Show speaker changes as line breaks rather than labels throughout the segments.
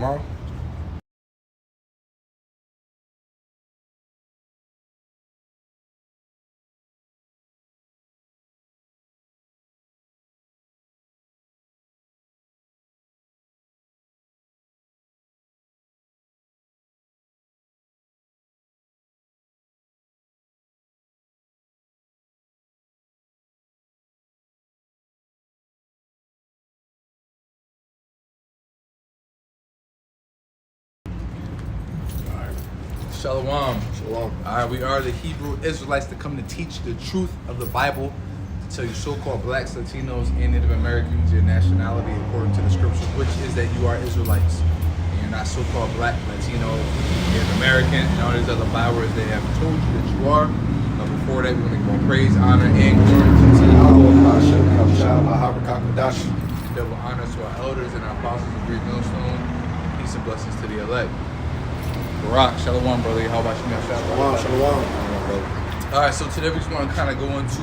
tomorrow.
Shalom.
Shalom.
All right, we are the Hebrew Israelites that come to teach the truth of the Bible, to tell you so-called blacks, Latinos, and Native Americans your nationality according to the scriptures, which is that you are Israelites. And you're not so-called black, Latino, Native American, and all these other bywords they have told you that you are. But before that, we're going to give all praise, honor, and glory to the double honor to our elders and our apostles of Great Millstone. Peace and blessings to the elect. Barak, shalom, brother. How about you now?
Shalom.
All right, so today we just want to kind of go into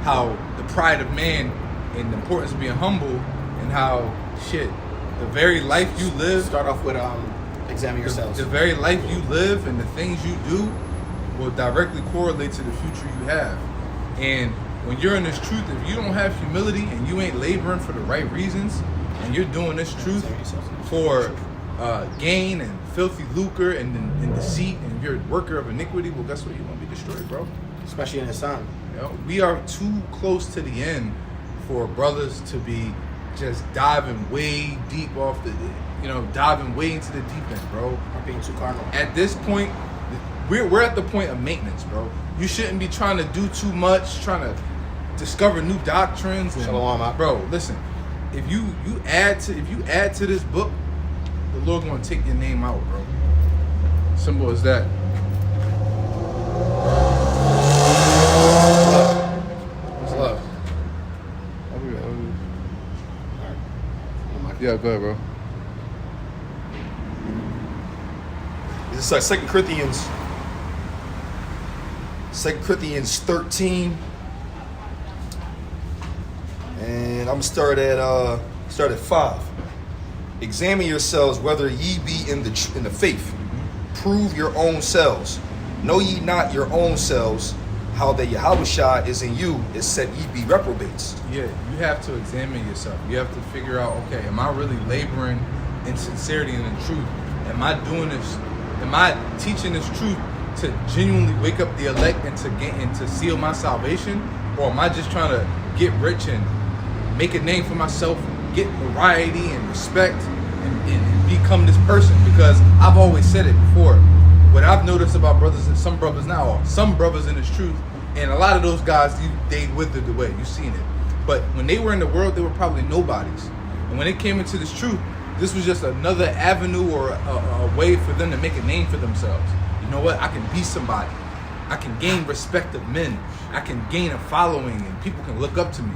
how the pride of man and the importance of being humble, and how the very life you live.
Start off with examine yourselves.
The very life you live and the things you do will directly correlate to the future you have. And when you're in this truth, if you don't have humility and you ain't laboring for the right reasons, and you're doing this truth for gain and filthy lucre and deceit, and you're a worker of iniquity, well, guess what? You're going to be destroyed, bro.
Especially in his son.
You know, we are too close to the end for brothers to be just diving way deep off diving way into the deep end, bro.
Not being too carnal.
At this point, we're at the point of maintenance, bro. You shouldn't be trying to do too much, trying to discover new doctrines. And,
Shalom,
bro, listen. If you add to this book, the Lord gonna take your name out, bro. Simple as that. What's love? Yeah, go ahead, bro.
This is 2 Corinthians 13. And I'm gonna start at 5. Examine yourselves whether ye be in the faith. Prove your own selves. Know ye not your own selves how that Yahushua is in you, except ye be reprobates.
Yeah, you have to examine yourself. You have to figure out, okay, am I really laboring in sincerity and in truth? Am I doing this? Am I teaching this truth to genuinely wake up the elect and to seal my salvation? Or am I just trying to get rich and make a name for myself, get notoriety and respect, and become this person? Because I've always said it before. What I've noticed about brothers and some brothers in this truth, and a lot of those guys, they withered away. You've seen it. But when they were in the world, they were probably nobodies. And when they came into this truth, this was just another avenue or a way for them to make a name for themselves. You know what? I can be somebody. I can gain respect of men. I can gain a following, and people can look up to me.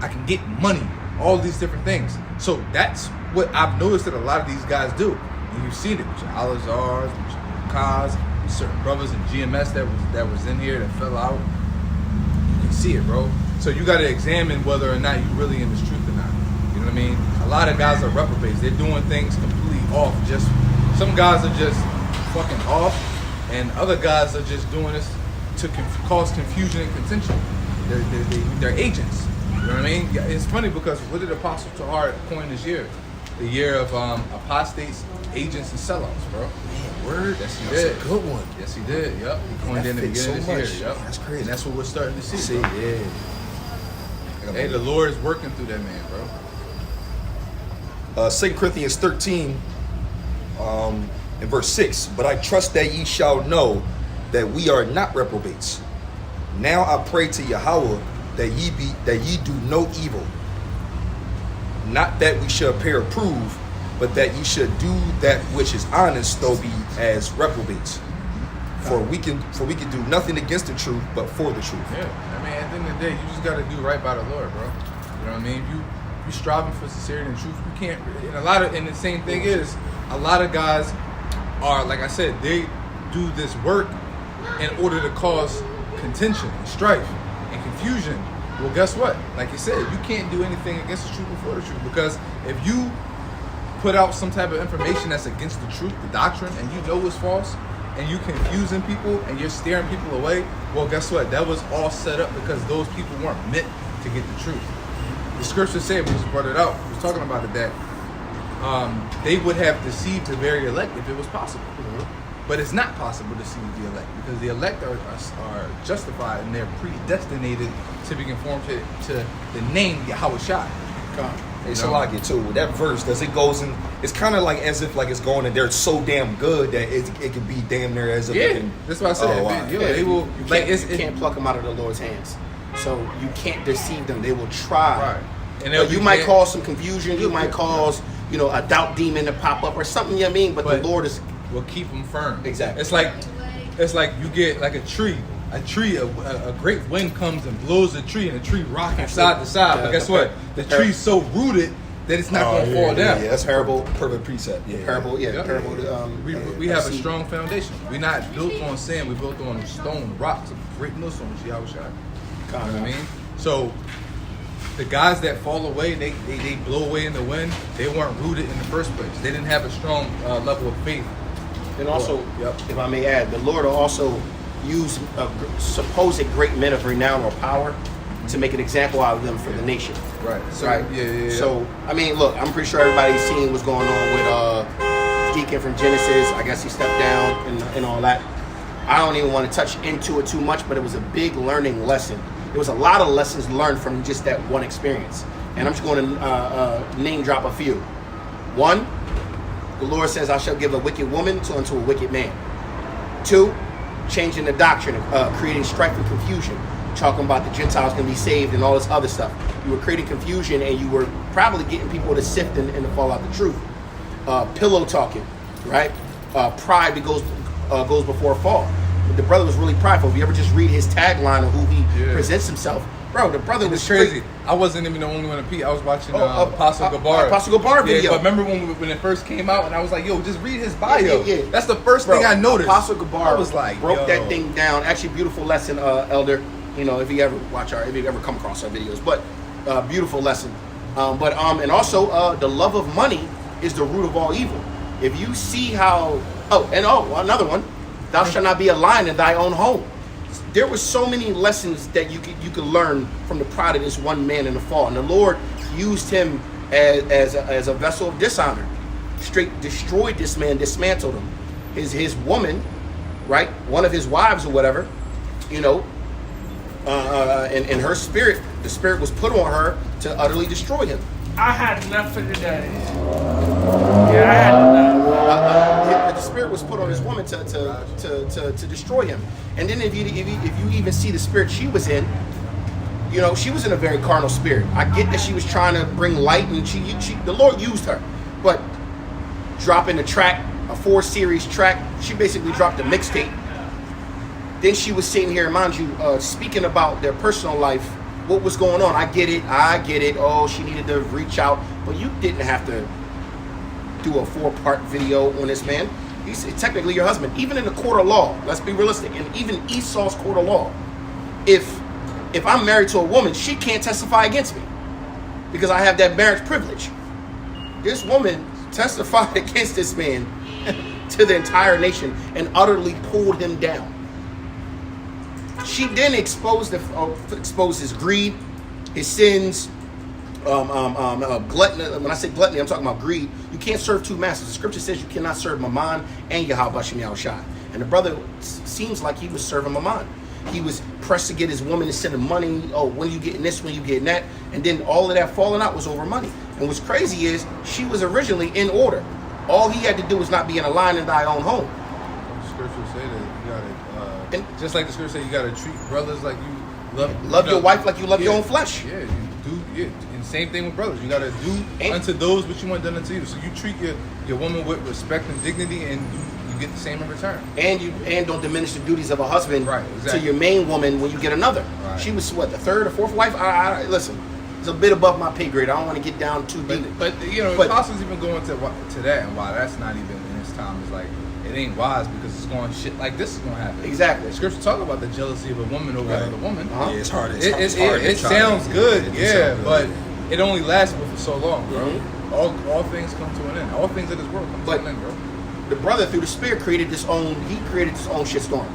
I can get money. All these different things. So that's what I've noticed that a lot of these guys do. And you've seen it with your Al-Azhars, with your Kaz, certain brothers in GMS that was in here that fell out. You can see it, bro. So you got to examine whether or not you're really in this truth or not. You know what I mean? A lot of guys are reprobates. They're doing things completely off. Some guys are just fucking off, and other guys are just doing this to cause confusion and contention. They're agents. You know what I mean? It's funny because what did Apostle Tahar coin this year? The year of apostates, agents, and sellouts, bro.
Man, word?
Yes, he
That's
did.
a good one.
Yes, he did. Yep. He coined in the beginning of this year. Yep.
That's crazy.
And that's what we're starting to see. Bro.
Yeah.
Hey, the Lord is working through that man, bro.
2 Corinthians 13, in verse 6. But I trust that ye shall know that we are not reprobates. Now I pray to Yahweh that ye do no evil. Not that we should appear approved, but that ye should do that which is honest, though be as reprobates. For we can do nothing against the truth, but for the truth.
Yeah, I mean, at the end of the day, you just got to do right by the Lord, bro. You know what I mean? You striving for sincerity and truth. You can't. And the same thing is, a lot of guys are, like I said, they do this work in order to cause contention and strife and confusion. Well, guess what? Like you said, you can't do anything against the truth before the truth, because if you put out some type of information that's against the truth, the doctrine, and you know it's false, and you confusing people and you're steering people away, well, guess what? That was all set up because those people weren't meant to get the truth. The scriptures say, we just brought it out, we was talking about it, that they would have deceived the very elect if it was possible. But it's not possible to deceive the elect because the elect are justified and they're predestinated to be conformed to the name Yahweh Shai.
Hey, Salaki too. With that verse, does it goes in? It's kind of like as if like it's going and they're so damn good that it can be damn near as if it can.
That's what I said.
Oh, wow.
They will.
You can't pluck them out of the Lord's hands. So you can't deceive them. They will try.
Right. And
you might cause some confusion. You might cause, a doubt demon to pop up or something. You know what I mean? But the Lord
will keep them firm.
Exactly.
It's like you get like a tree. A great wind comes and blows the tree, and the tree rocking side to side. But guess what? The tree's so rooted that it's not going to fall down.
Yeah, that's parable, perfect precept.
Parable.
We have a strong foundation. We're not built on sand. We're built on stone, rocks, great millstones. Yahweh Shai. You know what I mean? So the guys that fall away, they blow away in the wind. They weren't rooted in the first place. They didn't have a strong level of faith.
And also, if I may add, the Lord will also use supposed great men of renown or power to make an example out of them for the nation.
Right. So,
right.
Yeah.
So I mean, look, I'm pretty sure everybody's seen what's going on with Deacon from Genesis. I guess he stepped down and all that. I don't even want to touch into it too much, but it was a big learning lesson. There was a lot of lessons learned from just that one experience, and I'm just going to name drop a few. One, the Lord says, "I shall give a wicked woman unto a wicked man." Two, changing the doctrine, creating strife and confusion, talking about the Gentiles can be saved and all this other stuff. You were creating confusion, and you were probably getting people to sift and to fall out the truth. Pillow talking, right? Pride goes before a fall. The brother was really prideful. If you ever just read his tagline of who he presents himself, bro, the brother was
crazy. I wasn't even the only one to pee. I was watching Apostle Gabar.
Apostle Gabar video.
But remember when it first came out, and I was like, "Yo, just read his bio." Yeah. That's the first thing I noticed.
Apostle Gabar
was like,
broke that thing down. Actually, beautiful lesson, Elder. If you ever if you ever come across our videos, but beautiful lesson. And also the love of money is the root of all evil. If you see how, another one, thou shalt not be a lion in thy own home. There were so many lessons that you could learn from the pride of this one man in the fall, and the Lord used him as a vessel of dishonor. Straight destroyed this man, dismantled him. His woman, right, one of his wives or whatever, in her spirit, the spirit was put on her to utterly destroy him.
I had enough for today. Yeah, I had enough.
The spirit was put on his woman to destroy him. And then if you even see the spirit she was in, she was in a very carnal spirit. I get that she was trying to bring light, and the Lord used her, but dropping a track, a 4-series track, she basically dropped a mixtape. Then she was sitting here, mind you, speaking about their personal life, what was going on. I get it. Oh, she needed to reach out, but you didn't have to do a 4-part video on this man. He's technically your husband. Even in the court of law, let's be realistic, and even Esau's court of law, if I'm married to a woman, she can't testify against me because I have that marriage privilege. This woman testified against this man to the entire nation and utterly pulled him down. She then exposed his greed, his sins, gluttony. When I say gluttony, I'm talking about greed. You can't serve two masters. The scripture says you cannot serve Mammon and Yahweh Bashem Yahushai. And the brother seems like he was serving Mammon. He was pressed to get his woman to send him money. Oh, when you getting this, when you getting that. And then all of that falling out was over money. And what's crazy is she was originally in order. All he had to do was not be in a line in thy own home.
The scripture say that you gotta, just like the scripture say, you gotta treat brothers like you
love your wife like you love your own flesh.
Yeah, you do. Yeah, and same thing with brothers. You gotta do unto those what you want done unto you. So you treat your woman with respect and dignity, and you get the same in return.
And don't diminish the duties of a husband
exactly.
to your main woman when you get another. Right. She was what, the third or fourth wife? I listen. It's a bit above my pay grade. I don't want to get down too deep.
But apostles even going to that, and why that's not even in his time is like it ain't wise because it's going shit like this is going to happen.
Exactly.
The scripture talk about the jealousy of a woman over another woman.
Yeah, it's hard.
It sounds good, but it only lasts for so long, bro.
Mhm.
All things come to an end. All things of this world come
But-
to an end, bro.
The brother, through the Spirit, created his own shitstorm.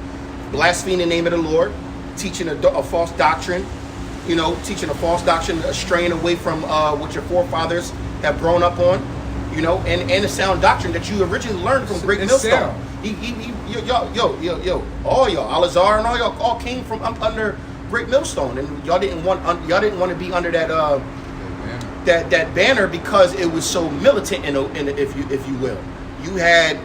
Blaspheming the name of the Lord, teaching a false doctrine, teaching a false doctrine, straying away from what your forefathers have grown up on, and a sound doctrine that you originally learned from Great
It's
Millstone.
sound.
All y'all, Alazar and all y'all all came from under Great Millstone, and y'all didn't want to be under that that banner because it was so militant, if you will. You had,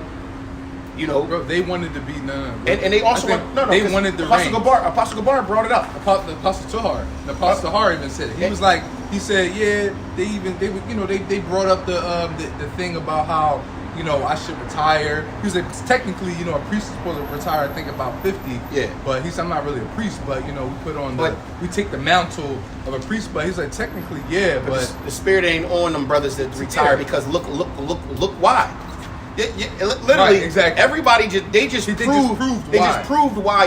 Bro, they wanted to be none.
and they also
they wanted the reign.
Apostle Gabar brought it up.
The Apostle Tahar. The Apostle Tahar even said it. He said, yeah, they brought up the thing about how, I should retire. He was like, technically, a priest is supposed to retire, I think, about 50.
Yeah.
But he said, I'm not really a priest, but, we put on we take the mantle of a priest. But he's like, technically, yeah, but
the Spirit ain't on them brothers that retire because look why. Literally,
Right, exactly.
everybody just proved
why.
why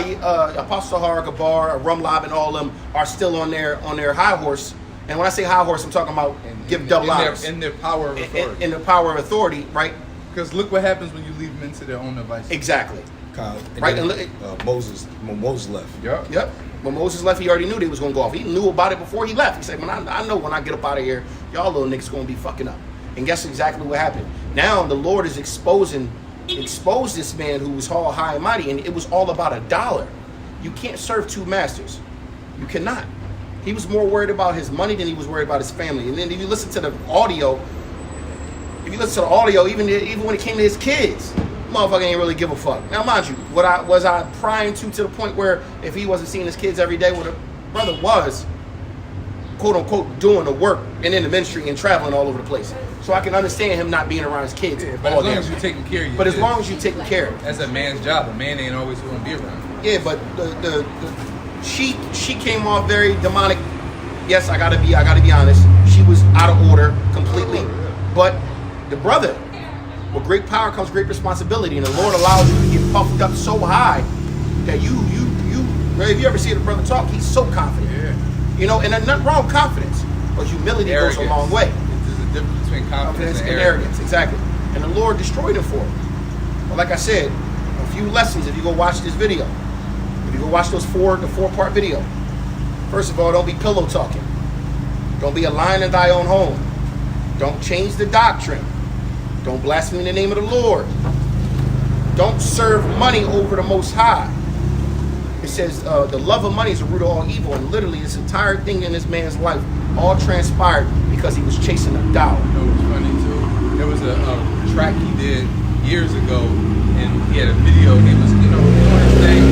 Apostle Tahar, Gabar, Rumlab, and all of them are still on their high horse. And when I say high horse, I'm talking about give double honors
in their power of authority.
in the power of authority, right?
Because look what happens when you leave them into their own devices.
Exactly.
Kyle, and
Right,
then,
and
Moses left.
Yep. When Moses left, he already knew they was gonna go off. He knew about it before he left. He said, "Man, I know when I get up out of here, y'all little niggas gonna be fucking up." And guess exactly what happened. Now the Lord is exposed this man who was all high and mighty, and it was all about $1. You can't serve two masters. You cannot. He was more worried about his money than he was worried about his family. And then if you listen to the audio, even when it came to his kids, motherfucker ain't really give a fuck. Now, mind you, was I prying to the point where if he wasn't seeing his kids every day, what a brother was, quote unquote, doing the work and in the ministry and traveling all over the place. So I can understand him not being around his kids.
Yeah, but as long as you're taking care of your
But as
kids,
long as you're taking care of it.
that's a man's job. A man ain't always going to be around.
Yeah, but she came off very demonic. Yes, I gotta be honest. She was out of order completely. But the brother, with great power comes great responsibility, and the Lord allows you to get puffed up so high that you if you ever see the brother talk, he's so confident.
Yeah.
And there's nothing wrong with confidence, but humility goes a long way.
There's a difference between confidence and arrogance.
Exactly. And the Lord destroyed him for it. But like I said, a few lessons if you go watch this video. If you go watch the 4-part video. First of all, don't be pillow talking. Don't be a lion in thy own home. Don't change the doctrine. Don't blaspheme the name of the Lord. Don't serve money over the Most High. It says the love of money is the root of all evil. And literally this entire thing in this man's life all transpired because he was chasing $1.
You know what's funny too? There was a track he did years ago, and he had a video. He was, doing his thing.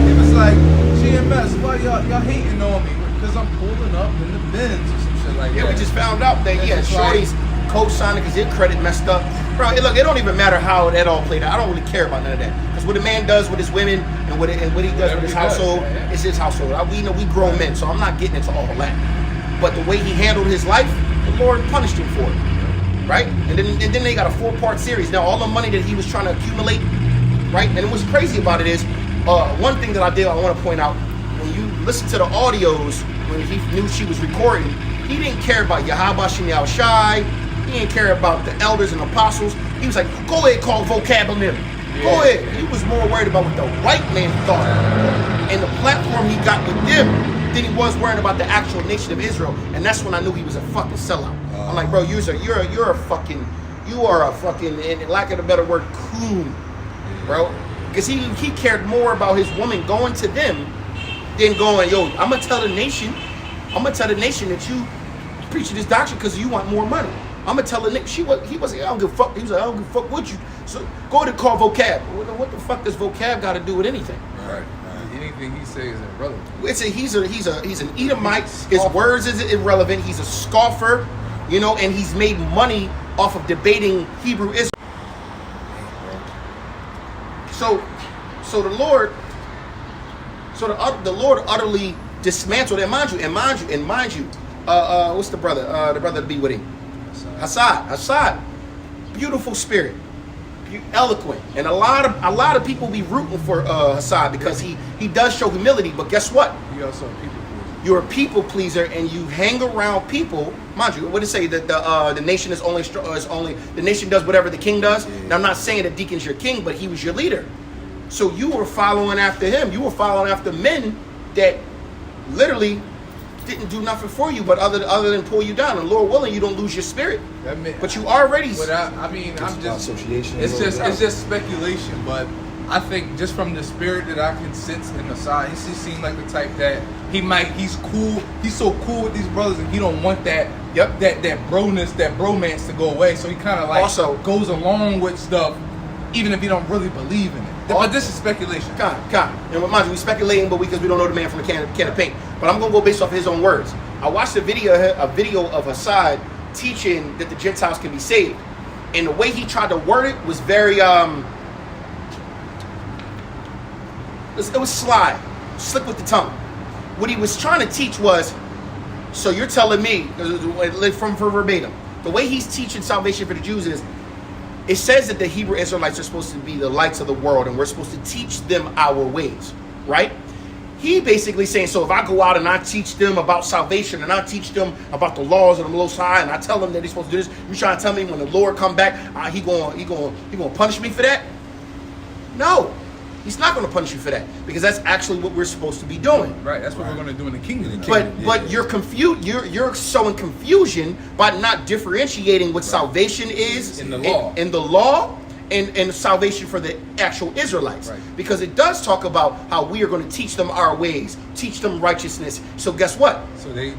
He was like, GMS, why y'all hating on me? Because I'm pulling up in the Benz or some shit like that.
Yeah, we just found out that Shorty's co-signing because his credit messed up. Bro, look, it don't even matter how that all played out. I don't really care about none of that. Because what a man does with his women and what he does with his household, it's his household. We know we grown men, so I'm not getting into all that. But the way he handled his life, the Lord punished him for it. Right? And then they got a 4-part series. Now, all the money that he was trying to accumulate, right? And what's crazy about it is, one thing that I want to point out, when you listen to the audios, when he knew she was recording, he didn't care about Yahweh Shem Shai. He didn't care about the elders and apostles. He was like, go ahead, call vocab on them. Go ahead. He was more worried about what the white man thought and the platform he got with them than he was worried about the actual nation of Israel. And that's when I knew he was a fucking sellout. I'm like, bro, you are a fucking, in lack of a better word, coon, bro. Because he cared more about his woman going to them than going, yo, I'm gonna tell the nation that you preaching this doctrine because you want more money. I'm gonna tell the nigga he was like, I don't give a fuck. He was like, I don't give a fuck what you. So go to call vocab. What the fuck does vocab got to do with anything?
Right. Anything he says is irrelevant.
He's an Edomite. His words is irrelevant. He's a scoffer, and he's made money off of debating Hebrew Israel. So the Lord utterly dismantled. And mind you, what's the brother? The brother to be with him. Hassad, beautiful spirit, eloquent, and a lot of people be rooting for Hassad because he does show humility. But guess what?
He also people pleaser.
you're a people pleaser and you hang around people. Mind you, what did it say that the nation is only the nation does whatever the king does.
Yeah.
Now I'm not saying that Deacon's your king, but he was your leader. So you were following after him. You were following after men that literally didn't do nothing for you, but other than pull you down. And Lord willing, you don't lose your spirit. But you already.
I mean, I'm just
association.
it's just speculation, but I think just from the spirit that I can sense in the side, he seems like the type that he's cool. He's so cool with these brothers, and he don't want that that bromance to go away. So he kind of like
also
goes along with stuff, even if he don't really believe in it. But this is speculation.
And mind you, we speculating, but because we don't know the man from a can of paint. But I'm gonna go based off his own words. I watched a video of Hassad teaching that the Gentiles can be saved, and the way he tried to word it was very it was slick with the tongue. What he was trying to teach was, so you're telling me, from verbatim, the way he's teaching salvation for the Jews is, it says that the Hebrew Israelites are supposed to be the lights of the world, and we're supposed to teach them our ways, right? He basically saying, so if I go out and I teach them about salvation, and I teach them about the laws of the Most High, and I tell them that they're supposed to do this, you trying to tell me when the Lord come back, he gonna punish me for that? No. He's not going to punish you for that, because that's actually what we're supposed to be doing.
Right, that's what we're going to do in the kingdom.
But you're confused. You're sowing confusion by not differentiating what salvation is
in the law,
and salvation for the actual Israelites.
Right.
Because it does talk about how we are going to teach them our ways, teach them righteousness. So guess what?
So they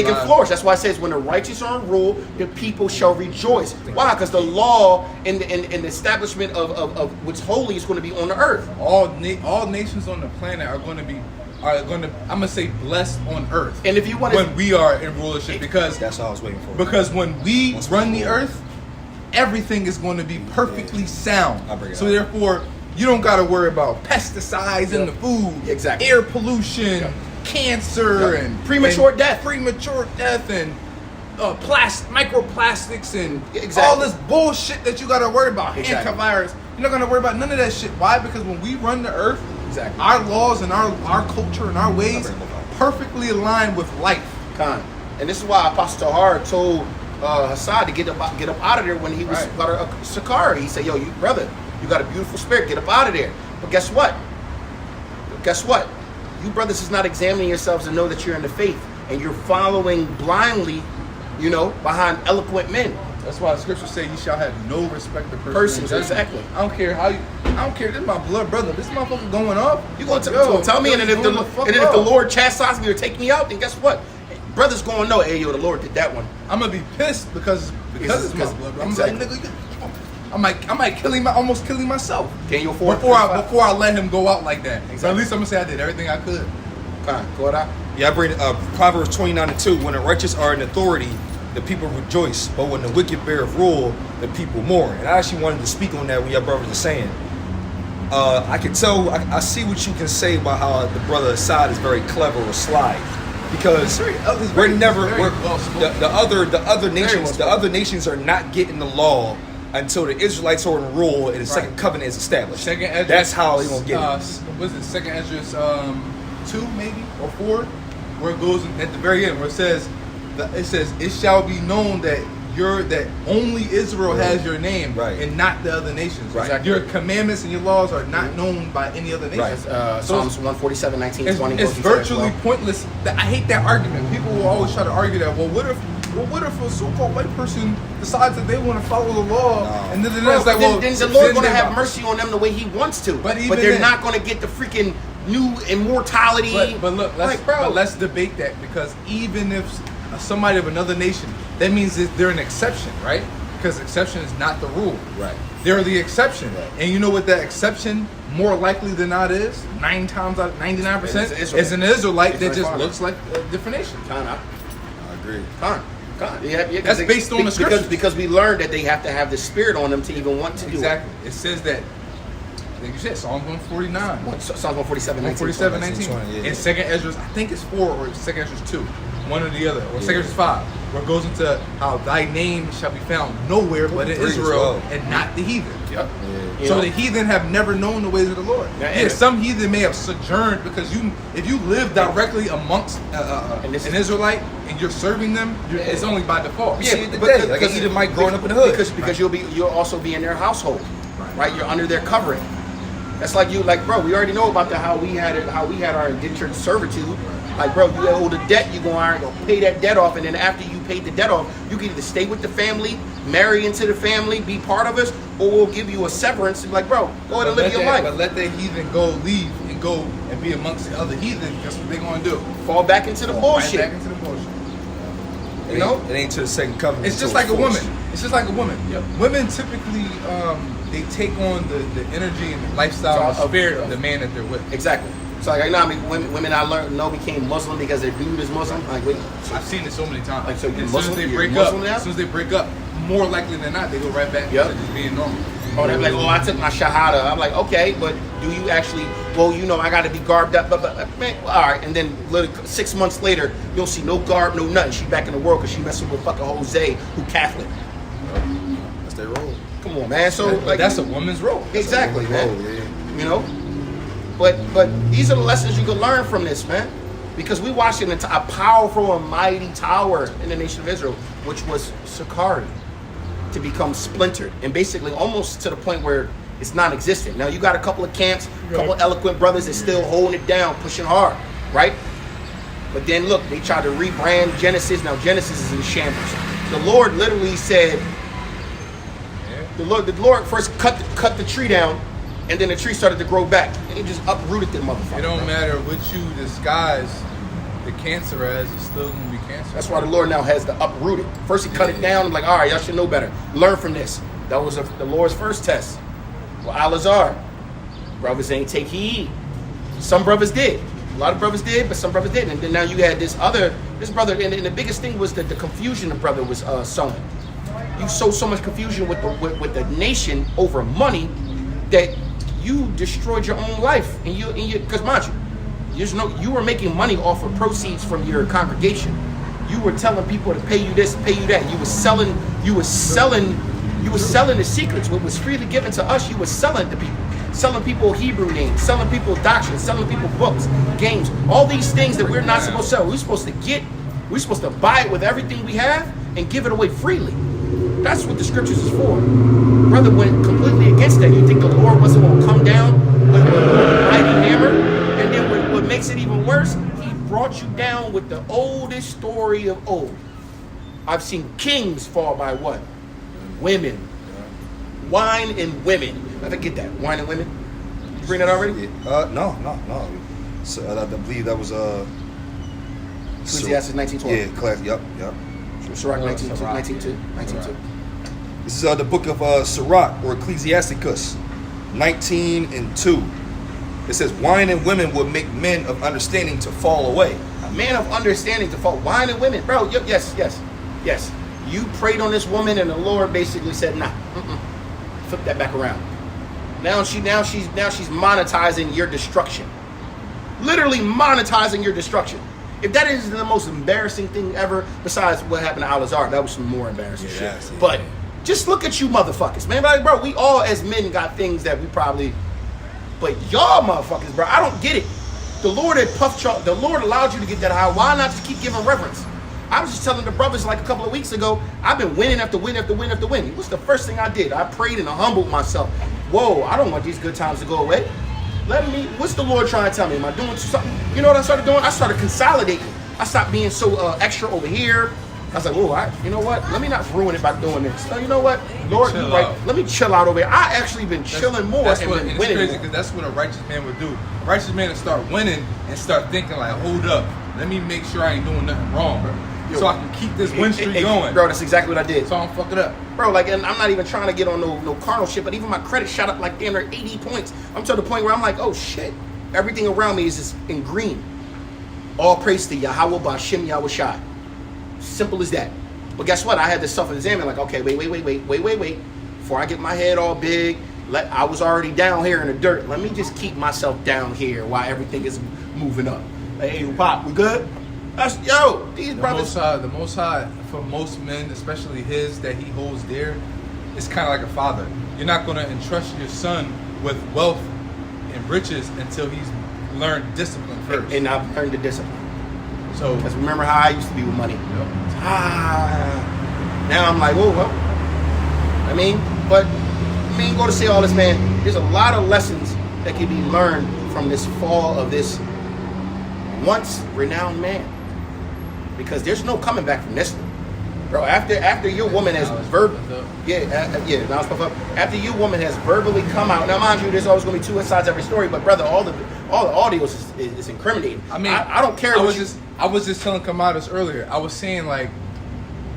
can flourish. That's why it says, when the righteous are in rule, the people shall rejoice. Why? Because the law and the establishment of what's holy is going to be on the earth.
All nations on the planet are going to I'm gonna say blessed on earth.
And if you want
when we are in rulership, because
that's all I was waiting for.
Because when we run the earth, everything is going to be perfectly sound. So therefore, you don't got to worry about pesticides in the food, air pollution, cancer, and
premature death,
and microplastics, and all this bullshit that you got to worry about. Hantavirus. You're not going to worry about none of that shit. Why? Because when we run the earth, our laws and our culture and our ways perfectly align with life.
And this is why Apostle Tahar told Hassad to get up out of there when he was got a Sakari. He said, yo, you got a beautiful spirit, get up out of there. But guess what? You brothers is not examining yourselves and know that you're in the faith, and you're following blindly, behind eloquent men.
That's why the scriptures say you shall have no respect to persons.
Exactly.
I don't care this is my blood brother. This motherfucker going up.
You gonna tell me, and if the Lord chastises me or take me out, then guess what? Brother's going, no, hey, yo, the Lord did that one. I'm
gonna be pissed because it's my blood. I'm like, nigga, I might kill him, almost killing myself.
Can you afford
before I let him go out like that? So at least I'm gonna say I did everything I could.
Yeah, I bring Proverbs 29:2. When the righteous are in authority, the people rejoice, but when the wicked bear rule, the people mourn. And I actually wanted to speak on that when your brothers are saying. I can tell, I see what you can say about how the brother Hassad is very clever or sly. Because the other nations are not getting the law until the Israelites are in rule and the second covenant is established. That's how they're gonna get it.
Was it Second Esdras 2 maybe or 4, where it goes at the very end where it says it shall be known that only Israel has your name, and not the other nations. Your commandments and your laws are not known by any other nation.
Psalms 147, 19, 20.
It's virtually pointless. I hate that argument. People will always try to argue that. Well, what if a so-called white person decides that they want to follow the law, and then it's like, well,
then the Lord's going to have mercy on them the way He wants to. But they're not going to get the freaking new immortality.
But look, let's debate that, because even if somebody of another nation, that means that they're an exception, right? Because exception is not the rule. They're the exception. And you know what that exception more likely than not is? 9 times out of 99% is an Israelite that just looks like a different nation.
I agree.
That's based on the scriptures.
Because we learned that they have to have the spirit on them to even want to do it.
Exactly. It says that, like you said, Psalms 149.
Psalms 147, 19.
147, 19. And Second Esdras, I think it's 4 or Second Esdras 2. one or the other. Or 2 Corinthians 5, where it goes into how thy name shall be found nowhere but in
3 as
Israel
well.
and not the heathen.
Yep. You
So
know?
the heathen have never known the ways of the Lord.
Yeah,
Some heathen may have sojourned because if you live directly amongst
And this
an
is-
Israelite and you're serving them, it's only by default.
Yeah, see it today, like an Edomite growing up in the hood.
Because you'll also be in their household, right? You're under their covering. That's like bro. We already know about how we had our indentured servitude. Like, bro, you owe the debt, you go pay that debt off, and then after you paid the debt off, you can either stay with the family, marry into the family, be part of us, or we'll give you a severance. And like, bro, go ahead and live your life.
But let the heathen leave and go and be amongst the other heathen. That's what they're gonna do.
Fall back into the bullshit.
Right back into the bullshit.
You know?
It ain't to the second covenant.
It's just
until
like a
forced.
woman. It's just like a woman.
Yep.
Women typically they take on the energy and the lifestyle and the spirit of the man that they're with.
Exactly. So like now, women I know became Muslim because their dude is Muslim. Like, wait,
I've seen it so many times.
Like, so you
as soon
Muslim-
as they
you're
break
Muslim
up,
now?
as soon as they break up, more likely than not, they go right back
Yep.
to just being normal.
oh, they're like, oh, I took my shahada. I'm like, okay, but do you actually? Well, I got to be garbed up. But man, all right. And then 6 months later, you don't see no garb, no nothing. She back in the world because she messing with fucking Jose, who Catholic.
That's their role.
Come on, man. So
But
like,
that's a woman's role.
exactly,
That's
man.
their role, yeah.
You know. But these are the lessons you can learn from this, man. Because we watched a powerful and mighty tower in the nation of Israel, which was Sakari, to become splintered and basically almost to the point where it's non-existent. Now you got a couple of camps, a couple of eloquent brothers that still holding it down, pushing hard, right? But then look, they tried to rebrand Genesis. Now Genesis is in shambles. The Lord literally said, the Lord first cut the tree down, and then the tree started to grow back, and he just uprooted the motherfucker.
It don't matter what you disguise the cancer as, it's still gonna be cancer.
That's why the Lord now has to uproot it. First he cut it down, like, all right, y'all should know better. Learn from this. That was the Lord's first test. Well, Al-Azhar, brothers ain't take heed. Some brothers did. A lot of brothers did, but some brothers didn't. And then now you had this brother, and the biggest thing was that the confusion the brother was sowing. You sow so much confusion with the nation over money that you destroyed your own life. And you because mind you were making money off of proceeds from your congregation. You were telling people to pay you this, pay you that. You were selling the secrets. What was freely given to us, you were selling to people. Selling people Hebrew names, selling people doctrine, selling people books, games, all these things that we're not supposed to sell. We're supposed to buy it with everything we have and give it away freely. That's what the scriptures is for. Brother went completely against that. You think the Lord wasn't going to come down with a mighty hammer? And then what makes it even worse, he brought you down with the oldest story of old. I've seen kings fall by what? Women. Wine and women. I forget that. Wine and women. You bring that already?
No. So I believe that was
Ecclesiastes 19:12.
Yeah, class. Yep.
Sirach 19:2.
This is the book of Sirach or Ecclesiasticus, 19:2. It says, "Wine and women will make men of understanding to fall away."
A man of understanding to fall. Wine and women, bro. Yes. You prayed on this woman, and the Lord basically said, "Nah, flip that back around." Now she's monetizing your destruction. Literally monetizing your destruction. If that is the most embarrassing thing ever, besides what happened to Al-Azhar, that was some more embarrassing shit.
that's it.
But just look at you motherfuckers, man. Like, bro, we all as men got things that we probably, but y'all motherfuckers, bro, I don't get it. The Lord had puffed y'all. The Lord allowed you to get that high. Why not just keep giving reverence? I was just telling the brothers like a couple of weeks ago, I've been winning after win after win after win. What's the first thing I did? I prayed and I humbled myself. Whoa, I don't want these good times to go away. What's the Lord trying to tell me? Am I doing something? You know what I started doing? I started consolidating. I stopped being so extra over here. I was like, whoa, you know what? Let me not ruin it by doing this. So you know what? Lord,
Chill
you're right.
out.
Let me chill out over here. I actually been chilling more and been
it's
winning
crazy
more.
because that's what a righteous man would do. A righteous man would start winning and start thinking like, hold up, let me make sure I ain't doing nothing wrong, bro.
Yo,
so I can keep this win streak going.
Bro, that's exactly what I did.
So I don't fuck it up.
Bro, like, and I'm not even trying to get on no carnal shit, but even my credit shot up like damn near 80 points. I'm to the point where I'm like, oh shit. Everything around me is just in green. All praise to Yahweh Ba'Shem Yahushai. Simple as that. But guess what? I had to self-examine, like, okay, wait. Before I get my head all big, I was already down here in the dirt. Let me just keep myself down here while everything is moving up. Like, hey, Pop, we good? These brothers.
The Most High, for most men, especially his that he holds dear, is kind of like a father. You're not going to entrust your son with wealth and riches until he's learned discipline first.
And I've learned the discipline.
So,
Because remember how I used to be with money.
yep.
Now I'm like, whoa, whoa. Go to say all this, man. There's a lot of lessons that can be learned from this fall of this once renowned man. Because there's no coming back from this one. Bro, after your woman has after your woman has verbally come out. Now, mind you, there's always going to be two sides to every story, but brother, all the audio is incriminating.
I mean,
I don't care.
I was just telling Kamadas earlier. I was saying, like,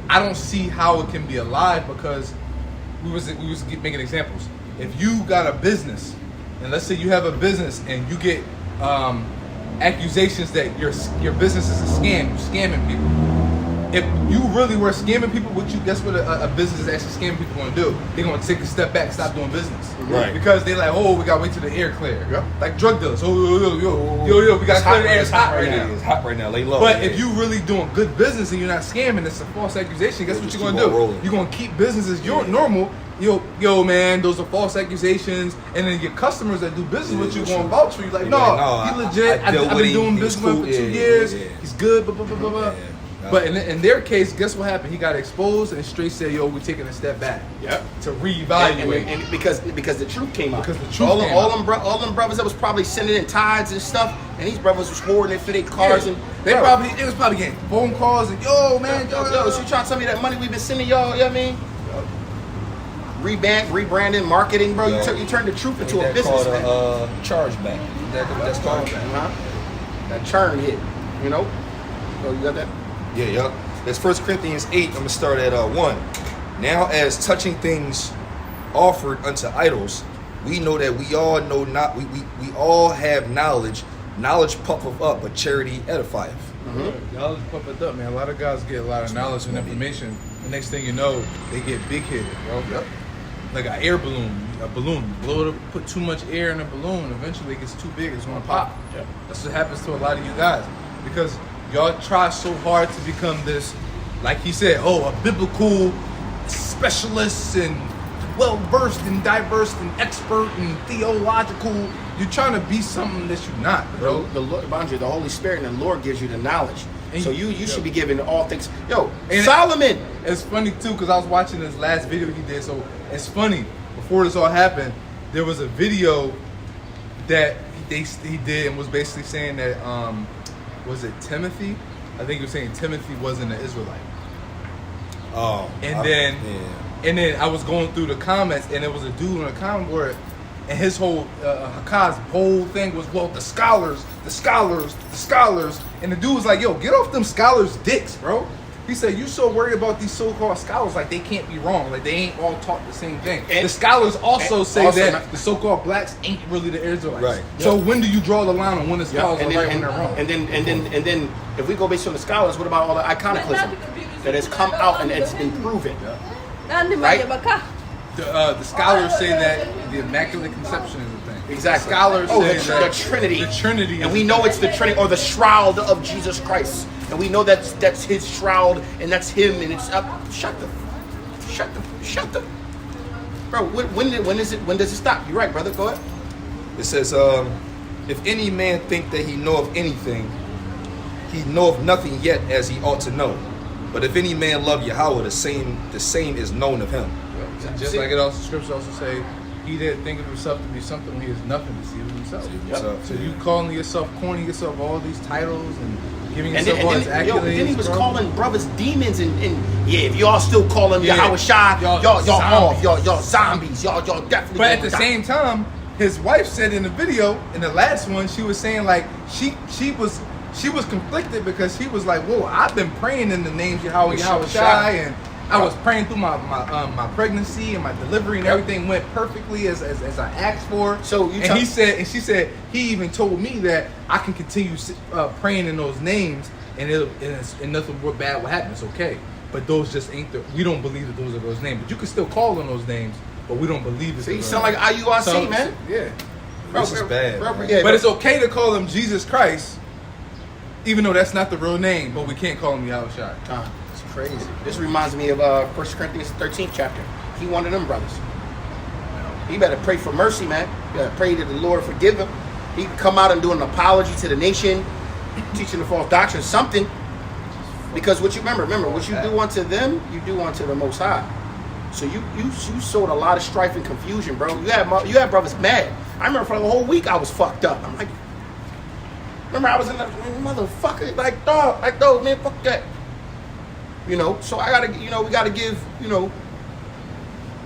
I don't see how it can be alive because we was making examples. If you got a business, and let's say you have a business and you get accusations that your business is a scam, you're scamming people. If you really were scamming people, guess what a business is actually scamming people going to do? They're going to take a step back, stop doing business.
Right.
Because they're like, oh, we got to wait till the air clear.
Yep.
Like drug dealers. Yo, we got to clear the air. It's hot right now.
It's hot right now. Lay low.
But if you really doing good business and you're not scamming, it's a false accusation. Guess what you're going to do?
Rolling.
You're going to keep business as normal. Yo, man, those are false accusations. And then your customers that do business with you going to vouch for you. Like, no, he legit. I've been doing business with him for 2 years. He's good, blah, blah, blah, blah, blah. But in their case, guess what happened? He got exposed and straight said, "Yo, we're taking a step back."
Yep.
To reevaluate.
And because the truth came out.
Because the truth
all
came out.
All them brothers that was probably sending in tithes and stuff, and these brothers was hoarding it for their cars and
they was probably getting phone calls and yo, man,
yo, so you trying to tell me that money we've been sending y'all? You know what I mean? Rebranding, marketing, bro. You turned the truth into a business.
Called chargeback. That's called
That churn hit. You know. So you got that?
Yeah. That's 1 Corinthians 8. I'm going to start at 1. Now, as touching things offered unto idols, we know that we all know not. We all have knowledge. Knowledge puffeth up, but charity edifieth.
Knowledge puffeth up, man. A lot of guys get a lot of knowledge and information. The next thing you know, they get big-headed, bro. Yep. Like an air balloon, blow it up, put too much air in a balloon. Eventually, it gets too big. It's going to pop.
Yep.
That's what happens to a lot of you guys because y'all try so hard to become this, like he said, a biblical specialist and well-versed and diverse and expert and theological. You're trying to be something that you're not, bro.
The Holy Spirit and the Lord gives you the knowledge. So you should be given all things. And Solomon.
It's funny, too, because I was watching this last video he did. So it's funny. Before this all happened, there was a video that he did and was basically saying that, was it Timothy? I think he was saying Timothy wasn't an Israelite. And then I was going through the comments, and there was a dude on the comment board, and his whole Hakaz's whole thing was, well, the scholars, and the dude was like, yo, get off them scholars' dicks, bro. He said, you so worried about these so-called scholars, like they can't be wrong, like they ain't all taught the same thing. And the scholars also say that the so-called blacks ain't really the Israelites.
Right.
So when do you draw the line on when the scholars are right and they're wrong?
And then if we go based on the scholars, what about all the iconoclasm that has come out and it's been proven? Right?
The scholars say that the Immaculate Conception is a thing.
Exactly.
Scholars say
the Trinity.
The Trinity.
And we know it's the Trinity or the shroud of Jesus Christ. And we know that's his shroud and that's him and it's up. Shut the. Bro, when does it stop? You're right, brother. Go ahead.
It says, if any man think that he know of anything, he know of nothing yet as he ought to know. But if any man love Yahweh, the same is known of him.
Just like it also scriptures also say, he that think of himself to be something when he is nothing to see of himself. So you calling yourself, coining yourself all these titles and giving yourself all these accolades.
Then he was calling brothers demons and if y'all still call him Yahweh Shai, y'all zombies, y'all definitely.
But at the same time, his wife said in the video, in the last one, she was saying like she was conflicted because she was like, whoa, I've been praying in the names Yahweh Shai, and I was praying through my pregnancy and my delivery and everything went perfectly as I asked for.
So
she said he even told me that I can continue praying in those names and nothing bad will happen. It's okay. But those just ain't we don't believe that those are those names. But you can still call on those names, but we don't believe it.
So you sound like IURC, man.
Yeah.
This is bad.
Yeah,
but it's okay to call him Jesus Christ Even though that's not the real name, but we can't call him Yahushua.
It's crazy. This reminds me of 1 Corinthians 13th chapter. He one of them brothers. He better pray for mercy, man. You better pray that the Lord forgive him. He can come out and do an apology to the nation, teaching the false doctrine, something. Because what you remember, what you do unto them, you do unto the Most High. So you sowed a lot of strife and confusion, bro. You had brothers mad. I remember for the whole week I was fucked up. I'm like, remember I was in the motherfucker, like dog, man, fuck that. You know, so I gotta, we gotta give,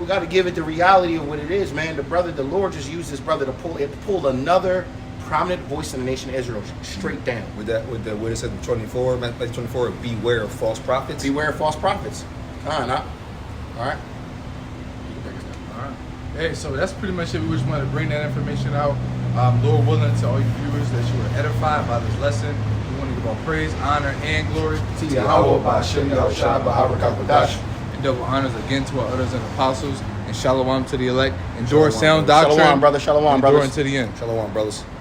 we gotta give it the reality of what it is, man. The Lord just used this brother to pull another prominent voice in the nation of Israel straight down.
With what it said in 24, Matthew 24, beware of false prophets.
Beware of false prophets. All right.
All right. Hey, so that's pretty much it. We just wanted to bring that information out. Lord willing, to all you viewers, that you were edified by this lesson. We want to give all praise, honor, and glory
To Yahweh, Ba'ashem Yahushua, B'Harakah B'dash.
and double honors again to our elders and apostles, and shalom to the elect. Endure sound doctrine.
Shalom, brother. Shalom,
endure
brothers.
unto the end.
Shalom, brothers.